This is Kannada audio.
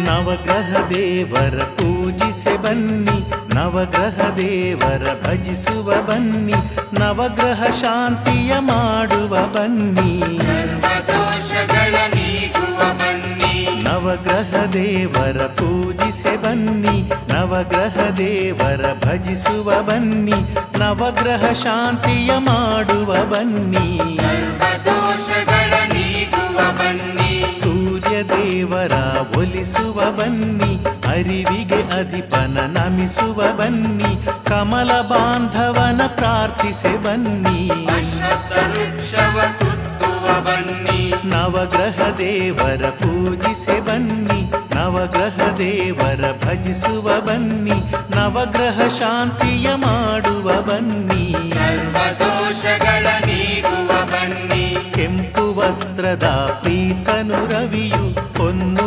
ನವಗ್ರಹ ದೇವರ ಪೂಜಿಸೆ ಬನ್ನಿ, ನವಗ್ರಹ ದೇವರ ಭಜಿಸುವ ಬನ್ನಿ, ನವಗ್ರಹ ಶಾಂತಿಯ ಮಾಡುವ ಬನ್ನಿ, ಸರ್ವದೋಷಗಳ ನೀಗುವ ಬನ್ನಿ. ನವಗ್ರಹ ದೇವರ ಪೂಜಿಸೆ ಬನ್ನಿ, ನವಗ್ರಹ ದೇವರ ಭಜಿಸುವ ಬನ್ನಿ, ನವಗ್ರಹ ಶಾಂತಿಯ ಮಾಡುವ ಬನ್ನಿ, ಸರ್ವದೋಷಗಳ ನೀಗುವ ಬನ್ನಿ. ಸೂರ್ಯ ದೇವರ ಒಲಿಸುವ ಬನ್ನಿ, ಅರಿವಿಗೆ ಅಧಿಪನ ನಮಿಸುವ ಬನ್ನಿ, ಕಮಲ ಬಾಂಧವನ ಪ್ರಾರ್ಥಿಸೆ ಬನ್ನಿ, ಅಶ್ವತ್ಥ ವೃಕ್ಷವ ಸುತ್ತುವ ಬನ್ನಿ. ನವಗ್ರಹ ದೇವರ ಪೂಜಿಸೆ ಬನ್ನಿ, ನವಗ್ರಹ ದೇವರ ಭಜಿಸುವ ಬನ್ನಿ, ನವಗ್ರಹ ಶಾಂತಿಯ ಮಾಡುವ ಬನ್ನಿ, ಸರ್ವದೋಷಗಳ ನೀಗುವ ಬನ್ನಿ. ಕೆಂಪು ವಸ್ತ್ರದ ಪ್ರೀತನು ರವಿಯು ಹೊನ್ನು